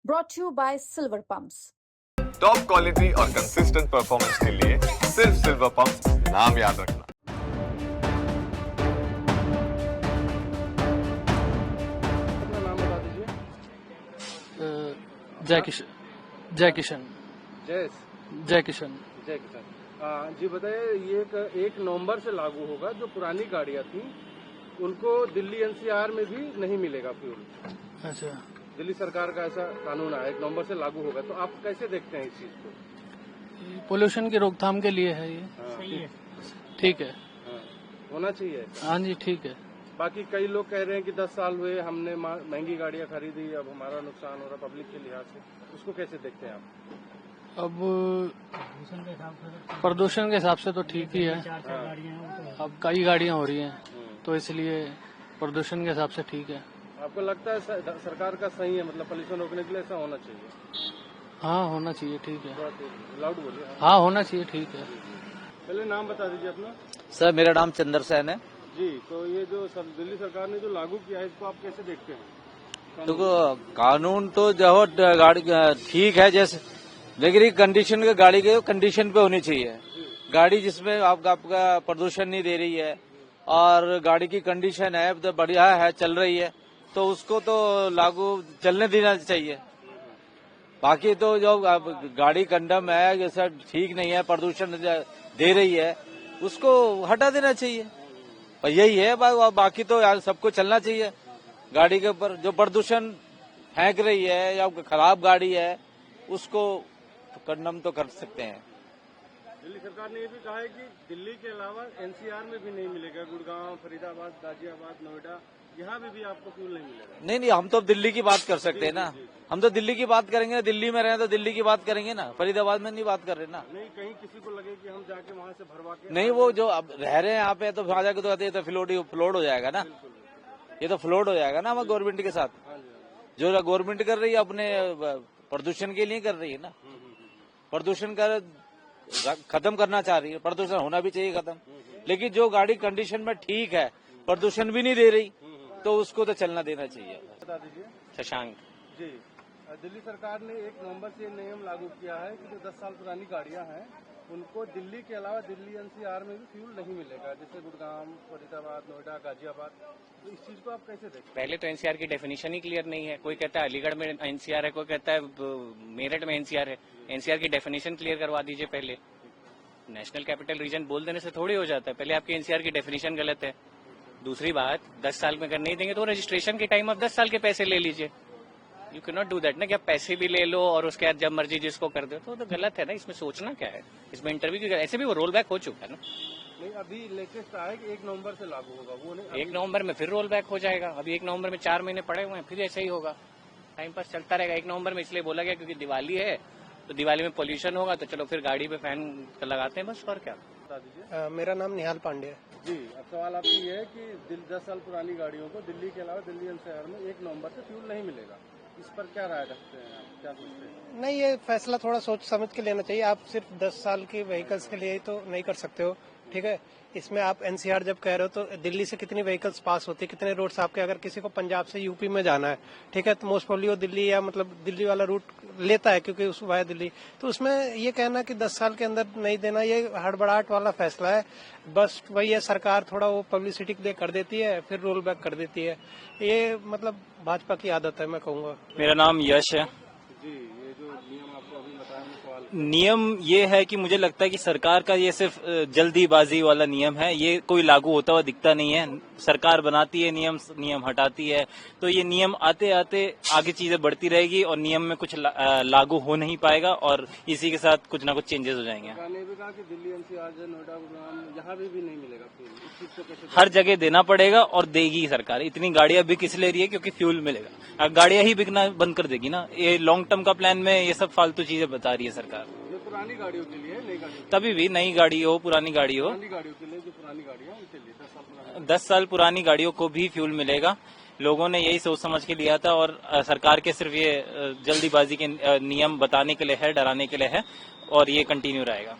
brought to you by Silver Pumps. Top quality और consistent performance के लिए सिर्फ सिल्वर पंप्स नाम याद रखना। अपना नाम बता दीजिए। जय किशन। जय जय किशन। जी बताइए, ये एक नवंबर से लागू होगा। जो पुरानी गाड़ियाँ थी उनको दिल्ली एनसीआर में भी नहीं मिलेगा फ्यूल। अच्छा, दिल्ली सरकार का ऐसा कानून है, 1 नवंबर से लागू होगा। तो आप कैसे देखते हैं इस चीज को? पोल्यूशन की रोकथाम के लिए है ये। सही है, ठीक है। होना चाहिए। हाँ जी, ठीक है। बाकी कई लोग कह रहे हैं कि 10 साल हुए, हमने महंगी गाड़ियाँ खरीदी, अब हमारा नुकसान हो रहा पब्लिक के लिहाज से। उसको कैसे देखते हैं आप? अब प्रदूषण के हिसाब से तो ठीक ही है। अब कई गाड़ियाँ हो रही हैं तो इसलिए प्रदूषण के हिसाब से ठीक है। आपको लगता है सरकार का सही है, मतलब पोल्यूशन रोकने के लिए ऐसा होना चाहिए? हाँ, होना चाहिए, ठीक है। लाउड बोलिए। हाँ, होना चाहिए, ठीक है। पहले नाम बता दीजिए अपना। सर, मेरा नाम चंद्र सेन है। जी, तो ये जो दिल्ली सरकार ने जो लागू किया है, इसको आप कैसे देखते हैं? तो कानून तो जो गाड़ी ठीक है, जैसे लेकिन कंडीशन का गाड़ी के कंडीशन पे होनी चाहिए। गाड़ी जिसमें आपका प्रदूषण नहीं दे रही है और गाड़ी की कंडीशन है तो बढ़िया है, चल रही है, तो उसको तो लागू चलने देना चाहिए। बाकी तो जो गाड़ी कंडम है, जैसा ठीक नहीं है, प्रदूषण दे रही है, उसको हटा देना चाहिए। और यही है, बाकी तो यार सबको चलना चाहिए। गाड़ी के ऊपर जो प्रदूषण फेंक रही है या खराब गाड़ी है उसको कंडम तो कर सकते हैं। दिल्ली सरकार ने ये भी कहा है कि दिल्ली के अलावा एनसीआर में भी नहीं मिलेगा। गुड़गांव, फरीदाबाद, गाजियाबाद, नोएडा, यहाँ भी आपको फ्यूल नहीं मिलेगा। नहीं, हम तो दिल्ली की बात कर सकते हैं ना। हम तो दिल्ली की बात करेंगे, दिल्ली में रहे तो दिल्ली की बात करेंगे ना, फरीदाबाद में नहीं बात कर रहे ना। नहीं, कहीं किसी को लगे कि हम जाके वहाँ से भरवा के नहीं, वो जो अब रह रहे हैं यहाँ पे तो वहाँ जाके तो आते तो फ्लोड हो जाएगा ना। ये तो फ्लोड हो जाएगा ना हमारे गवर्नमेंट के साथ। जो गवर्नमेंट कर रही है अपने प्रदूषण के लिए कर रही है ना। प्रदूषण का खत्म करना चाह रही है, प्रदूषण होना भी चाहिए खत्म। लेकिन जो गाड़ी कंडीशन में ठीक है, प्रदूषण भी नहीं दे रही, तो उसको तो चलना देना चाहिए। बता दीजिए। शशांक जी, दिल्ली सरकार ने 1 नवंबर से नियम लागू किया है कि जो 10 साल पुरानी गाड़ियां हैं उनको दिल्ली के अलावा दिल्ली एनसीआर में भी फ्यूल नहीं मिलेगा, जैसे गुड़गांव, फरीदाबाद, नोएडा, गाजियाबाद। तो इस चीज को आप कैसे देखते हैं? पहले तो एनसीआर की डेफिनेशन ही क्लियर नहीं है। कोई कहता है अलीगढ़ में एनसीआर है, कोई कहता है मेरठ में एनसीआर है। एनसीआर की डेफिनेशन क्लियर करवा दीजिए पहले। नेशनल कैपिटल रीजन बोल देने से थोड़ी हो जाता है। पहले आपकी एनसीआर की डेफिनेशन गलत है। दूसरी बात, 10 साल में अगर नहीं देंगे तो रजिस्ट्रेशन के टाइम आप 10 साल के पैसे ले लीजिए। You can not do that ना, कि आप पैसे भी ले लो और उसके बाद जब मर्जी जिसको कर दो, तो गलत है ना। इसमें सोचना क्या है? इसमें इंटरव्यू की ऐसे भी वो रोल बैक हो चुका है ना। नहीं, अभी लेटेस्ट आया कि 1 नवंबर से लागू होगा, वो नहीं। 1 नवंबर में फिर रोल बैक हो जाएगा। अभी 1 नवंबर में 4 महीने पड़े हुए हैं, फिर ऐसे ही होगा। टाइम पास चलता रहेगा। 1 नवंबर में इसलिए बोला गया क्योंकि दिवाली है, तो दिवाली में पोल्यूशन होगा, तो चलो फिर गाड़ी पे फैन लगाते हैं, बस। और क्या? बता दीजिए। मेरा नाम निहाल पांडे है। जी, अब सवाल आपकी ये है कि 10 साल पुरानी गाड़ियों को दिल्ली के अलावा दिल्ली एनसीआर में 1 नवंबर से फ्यूल नहीं मिलेगा। इस पर क्या राय रखते हैं आप, क्या सोचते हैं? नहीं, ये फैसला थोड़ा सोच समझ के लेना चाहिए। आप सिर्फ 10 साल के व्हीकल्स के लिए ही तो नहीं कर सकते हो, ठीक है। इसमें आप एनसीआर जब कह रहे हो तो दिल्ली से कितनी व्हीकल्स पास होती है, कितने रूट्स आपके, अगर किसी को पंजाब से यूपी में जाना है, ठीक है, तो मोस्ट प्रोबेबली वो दिल्ली या मतलब दिल्ली वाला रूट लेता है क्योंकि उस वाया दिल्ली। तो उसमें ये कहना कि 10 साल के अंदर नहीं देना, ये हड़बड़ाहट वाला फैसला है। बस वही है, सरकार थोड़ा वो पब्लिसिटी के लिए कर देती है, फिर रोल बैक कर देती है। ये मतलब भाजपा की आदत है, मैं कहूँगा। मेरा नाम यश है। जी, ये जो नियम आपको अभी बताया सवाल, नियम ये है कि मुझे लगता है कि सरकार का ये सिर्फ जल्दीबाजी वाला नियम है। ये कोई लागू होता हुआ दिखता नहीं है। सरकार बनाती है नियम हटाती है, तो ये नियम आते आते आगे चीजें बढ़ती रहेगी और नियम में कुछ लागू हो नहीं पाएगा और इसी के साथ कुछ ना कुछ चेंजेस हो जाएंगे। सरकार ने भी कहा कि दिल्ली एनसीआर, नोएडा, गुड़गांव, यहाँ भी नहीं मिलेगा फ्यूल। इस चीज को कैसे? हर जगह देना पड़ेगा और देगी सरकार। इतनी गाड़ियां बिक इस ले रही है क्योंकि फ्यूल मिलेगा। अब गाड़ियां ही बिकना बंद कर देगी ना। ये लॉन्ग टर्म का प्लान में ये सब फालतू चीजें बता रही है सरकार। ये पुरानी गाड़ियों के लिए, नई गाड़ियों तभी भी नई गाड़ी हो, पुरानी गाड़ी हो, पुरानी गाड़ियों के लिए, जो पुरानी गाड़ियां उनके लिए 10 साल पुरानी। 10 साल पुरानी गाड़ियों को भी फ्यूल मिलेगा। लोगों ने यही सोच समझ के लिया था और सरकार के सिर्फ ये जल्दीबाजी के नियम बताने के लिए है, डराने के लिए है और ये कंटिन्यू रहेगा।